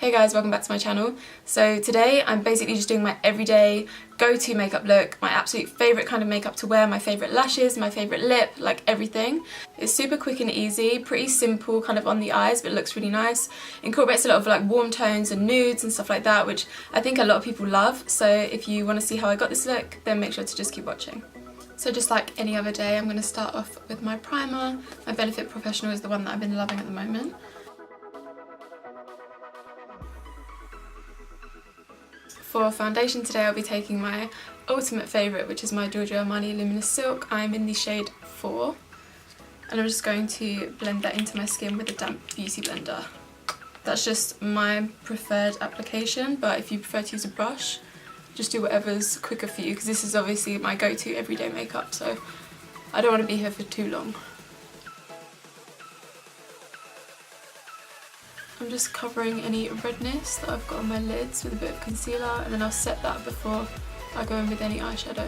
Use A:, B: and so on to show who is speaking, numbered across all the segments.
A: Hey guys, welcome back to my channel. So today I'm basically just doing my everyday go-to makeup look, my absolute favourite kind of makeup to wear, my favourite lashes, my favourite lip, like everything. It's super quick and easy, pretty simple kind of on the eyes, but it looks really nice. Incorporates a lot of like warm tones and nudes and stuff like that, which I think a lot of people love. So if you want to see how I got this look, then make sure to just keep watching. So just like any other day, I'm going to start off with my primer. My Benefit Porefessional is the one that I've been loving at the moment. For foundation today, I'll be taking my ultimate favourite, which is my Giorgio Armani Luminous Silk. I'm in the shade 4, and I'm just going to blend that into my skin with a damp beauty blender. That's just my preferred application, but if you prefer to use a brush, just do whatever's quicker for you, because this is obviously my go-to everyday makeup, so I don't want to be here for too long. I'm just covering any redness that I've got on my lids with a bit of concealer, and then I'll set that before I go in with any eyeshadow.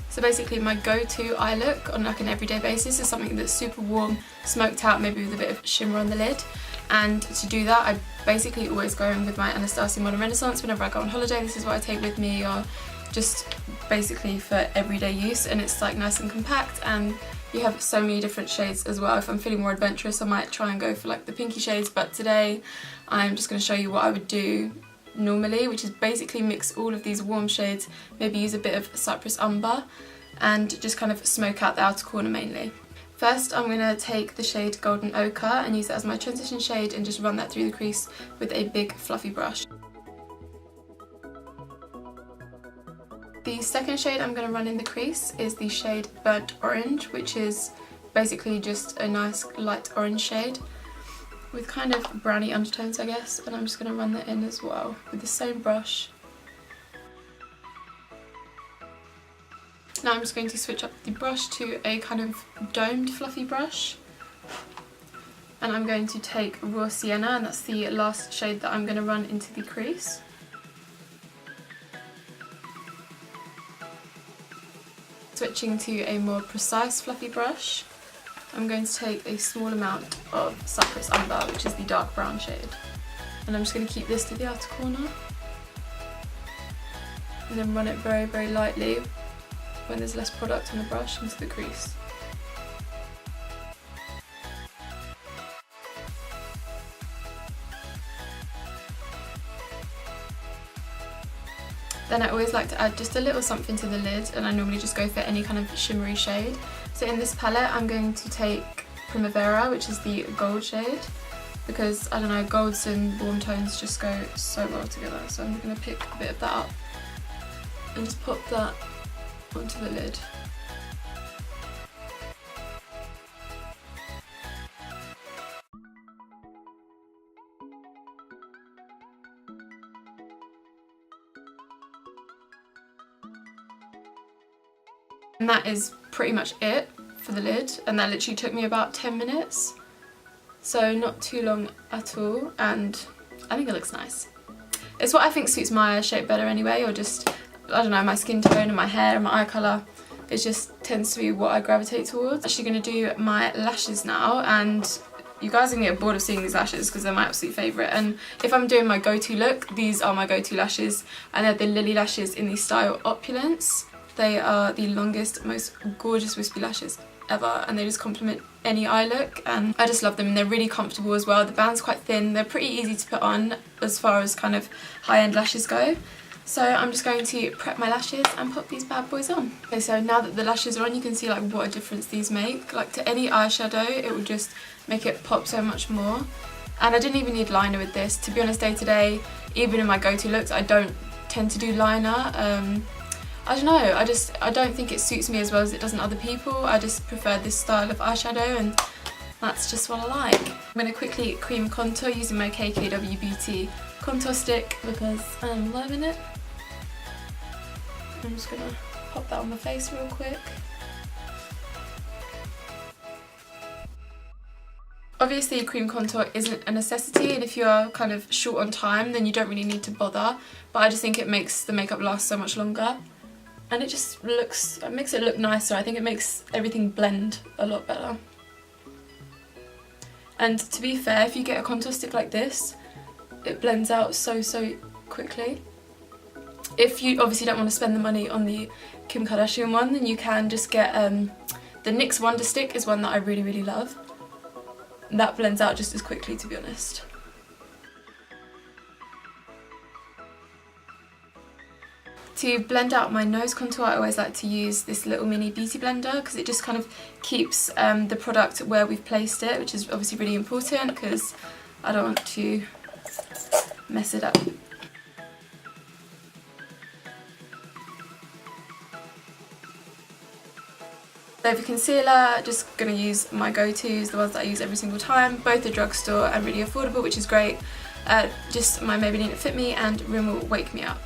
A: So basically my go-to eye look on like an everyday basis is something that's super warm, smoked out, maybe with a bit of shimmer on the lid. And to do that, I basically always go in with my Anastasia Modern Renaissance whenever I go on holiday. This is what I take with me, or just basically for everyday use, and it's like nice and compact, and you have so many different shades as well. If I'm feeling more adventurous, I might try and go for like the pinky shades, but today I'm just going to show you what I would do normally, which is basically mix all of these warm shades, maybe use a bit of Cypress Umber, and just kind of smoke out the outer corner mainly. First, I'm going to take the shade Golden Ochre and use it as my transition shade and just run that through the crease with a big fluffy brush. The second shade I'm going to run in the crease is the shade Burnt Orange, which is basically just a nice light orange shade with kind of browny undertones, I guess, and I'm just going to run that in as well with the same brush. Now I'm just going to switch up the brush to a kind of domed fluffy brush, and I'm going to take Raw Sienna, and that's the last shade that I'm going to run into the crease. Switching to a more precise fluffy brush, I'm going to take a small amount of Cypress Umber, which is the dark brown shade, and I'm just going to keep this to the outer corner and then run it very, very lightly when there's less product on the brush into the crease. Then I always like to add just a little something to the lid, and I normally just go for any kind of shimmery shade. So in this palette I'm going to take Primavera, which is the gold shade, because I don't know, golds and warm tones just go so well together. So I'm going to pick a bit of that up and just pop that onto the lid. And that is pretty much it for the lid, and that literally took me about 10 minutes, so not too long at all, and I think it looks nice. It's what I think suits my eye shape better anyway, or just, I don't know, my skin tone and my hair and my eye colour. It just tends to be what I gravitate towards. I'm actually going to do my lashes now, and you guys are going to get bored of seeing these lashes because they're my absolute favourite. And if I'm doing my go-to look, these are my go-to lashes, and they're the Lilly lashes in the style Opulence. They are the longest, most gorgeous wispy lashes ever, and they just complement any eye look, and I just love them, and they're really comfortable as well. The band's quite thin, they're pretty easy to put on as far as kind of high-end lashes go. So I'm just going to prep my lashes and pop these bad boys on. Okay, so now that the lashes are on, you can see like what a difference these make. Like to any eyeshadow, it will just make it pop so much more. And I didn't even need liner with this. To be honest, day to day, even in my go-to looks, I don't tend to do liner. I don't know, I don't think it suits me as well as it doesn't other people. I just prefer this style of eyeshadow, and that's just what I like. I'm going to quickly cream contour using my KKW Beauty contour stick because I'm loving it. I'm just going to pop that on my face real quick. Obviously cream contour isn't a necessity, and if you're kind of short on time then you don't really need to bother, but I just think it makes the makeup last so much longer. And it just looks, it makes it look nicer. I think it makes everything blend a lot better. And to be fair, if you get a contour stick like this, it blends out so quickly. If you obviously don't want to spend the money on the Kim Kardashian one, then you can just get the NYX Wonder Stick is one that I really love. And that blends out just as quickly, to be honest. To blend out my nose contour, I always like to use this little mini beauty blender because it just kind of keeps the product where we've placed it, which is obviously really important because I don't want to mess it up. So for concealer, just going to use my go-tos, the ones that I use every single time. Both are drugstore and really affordable, which is great. Just my Maybelline Fit Me and Rimmel Wake Me Up.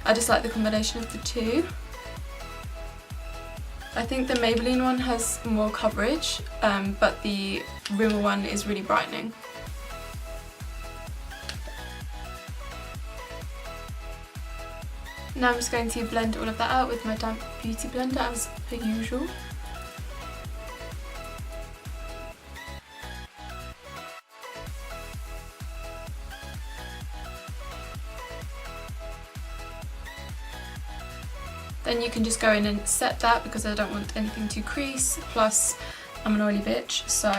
A: I just like the combination of the two. I think the Maybelline one has more coverage, but the Rimmel one is really brightening. Now I'm just going to blend all of that out with my damp beauty blender as per usual. Then you can just go in and set that because I don't want anything to crease, plus I'm an oily bitch, so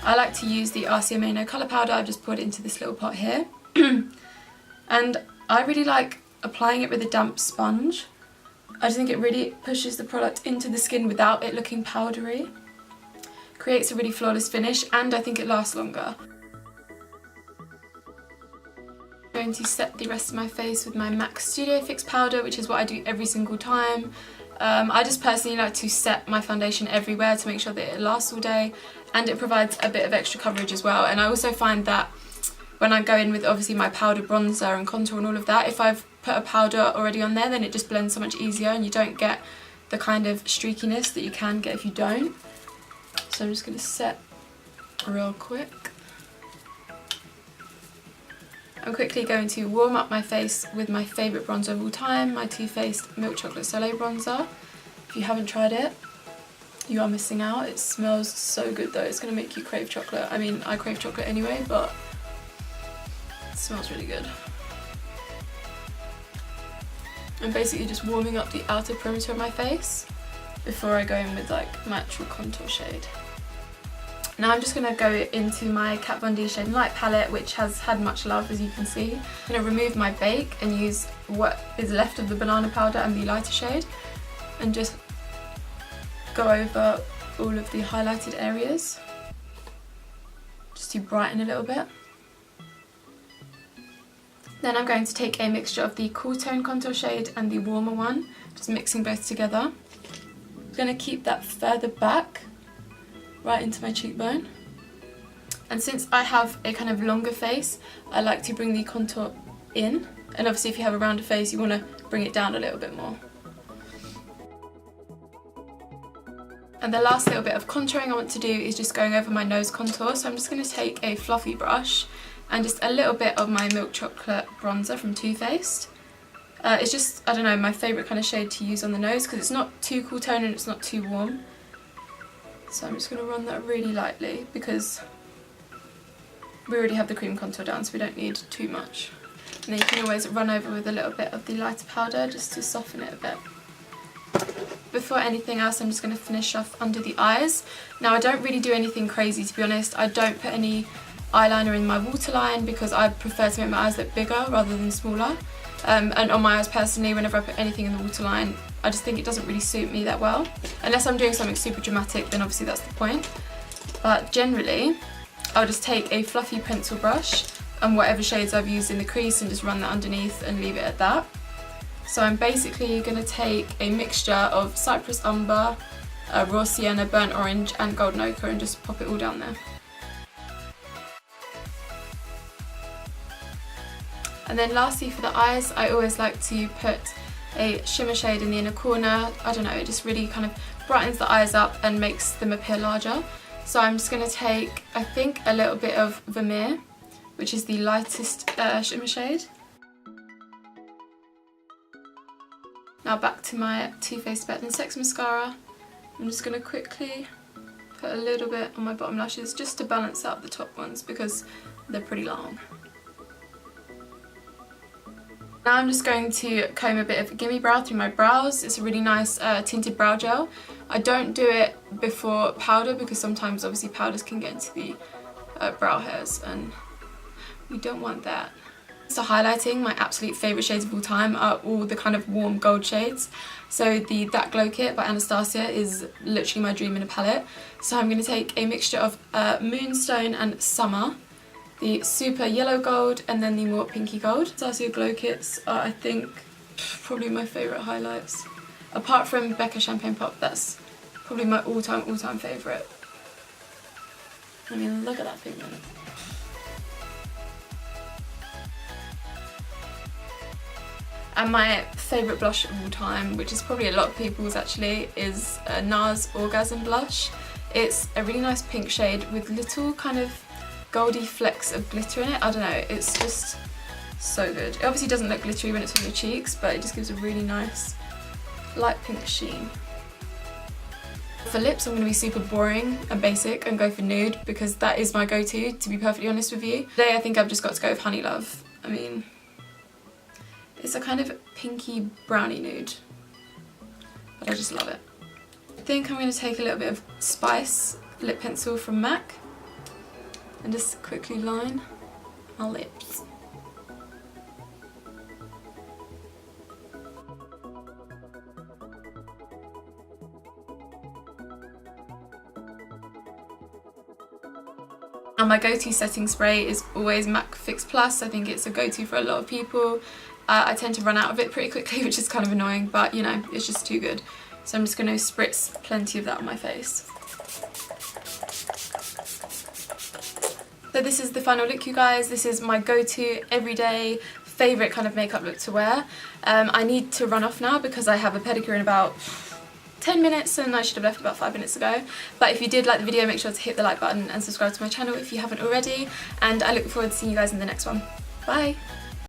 A: I like to use the RCMA No Colour Powder. I've just poured it into this little pot here. And I really like applying it with a damp sponge. I just think it really pushes the product into the skin without it looking powdery. Creates a really flawless finish, and I think it lasts longer. I'm going to set the rest of my face with my MAC Studio Fix powder, which is what I do every single time. I just personally like to set my foundation everywhere to make sure that it lasts all day, and it provides a bit of extra coverage as well. And I also find that when I go in with obviously my powder, bronzer and contour and all of that, if I've put a powder already on there, then it just blends so much easier and you don't get the kind of streakiness that you can get if you don't. So I'm just going to set real quick. I'm quickly going to warm up my face with my favourite bronzer of all time, my Too Faced Milk Chocolate Soleil bronzer. If you haven't tried it, you are missing out. It smells so good though. It's going to make you crave chocolate. I mean, I crave chocolate anyway, but it smells really good. I'm basically just warming up the outer perimeter of my face before I go in with like my actual contour shade. Now I'm just going to go into my Kat Von D Shade Light palette, which has had much love, as you can see. I'm going to remove my bake and use what is left of the banana powder and the lighter shade and just go over all of the highlighted areas just to brighten a little bit. Then I'm going to take a mixture of the cool tone contour shade and the warmer one, just mixing both together. I'm going to keep that further back, right into my cheekbone. And since I have a kind of longer face, I like to bring the contour in, and obviously if you have a rounder face you want to bring it down a little bit more. And the last little bit of contouring I want to do is just going over my nose contour, so I'm just going to take a fluffy brush and just a little bit of my Milk Chocolate bronzer from Too Faced. It's just, I don't know, my favourite kind of shade to use on the nose because it's not too cool tone and it's not too warm. So I'm just going to run that really lightly because we already have the cream contour down, so we don't need too much. And then you can always run over with a little bit of the lighter powder just to soften it a bit. Before anything else, I'm just going to finish off under the eyes. Now I don't really do anything crazy, to be honest. I don't put any eyeliner in my waterline because I prefer to make my eyes look bigger rather than smaller. And on my eyes personally, whenever I put anything in the waterline, I just think it doesn't really suit me that well. Unless I'm doing something super dramatic, then obviously that's the point. But generally, I'll just take a fluffy pencil brush and whatever shades I've used in the crease and just run that underneath and leave it at that. So I'm basically going to take a mixture of Cypress Umber, Raw Sienna, Burnt Orange and Golden Ochre and just pop it all down there. And then lastly for the eyes, I always like to put a shimmer shade in the inner corner. I don't know, it just really kind of brightens the eyes up and makes them appear larger. So I'm just going to take, I think, a little bit of Vermeer, which is the lightest shimmer shade. Now back to my Too Faced Better Than Sex mascara. I'm just going to quickly put a little bit on my bottom lashes just to balance out the top ones because they're pretty long. Now I'm just going to comb a bit of Gimme Brow through my brows. It's a really nice tinted brow gel. I don't do it before powder because sometimes obviously powders can get into the brow hairs and we don't want that. So highlighting, my absolute favourite shades of all time are all the kind of warm gold shades. So the That Glow Kit by Anastasia is literally my dream in a palette. So I'm going to take a mixture of Moonstone and Summer, the super yellow gold, and then the more pinky gold. Anastasia Glow Kits are, I think, probably my favourite highlights. Apart from Becca Champagne Pop, that's probably my all-time favourite. I mean, look at that pigment. And my favourite blush of all time, which is probably a lot of people's actually, is Nars Orgasm blush. It's a really nice pink shade with little kind of goldy flecks of glitter in it. I don't know, it's just so good. It obviously doesn't look glittery when it's on your cheeks, but it just gives a really nice light pink sheen. For lips, I'm going to be super boring and basic and go for nude because that is my go-to, to be perfectly honest with you. Today I think I've just got to go with Honey Love. I mean, it's a kind of pinky brownie nude, but I just love it. I think I'm going to take a little bit of Spice lip pencil from MAC and just quickly line my lips. And my go-to setting spray is always MAC Fix Plus. I think it's a go-to for a lot of people. I tend to run out of it pretty quickly, which is kind of annoying, but you know, it's just too good. So I'm just going to spritz plenty of that on my face. So this is the final look, you guys. This is my go-to everyday favourite kind of makeup look to wear. I need to run off now because I have a pedicure in about 10 minutes and I should have left about 5 minutes ago. But if you did like the video, make sure to hit the like button and subscribe to my channel if you haven't already. And I look forward to seeing you guys in the next one. Bye!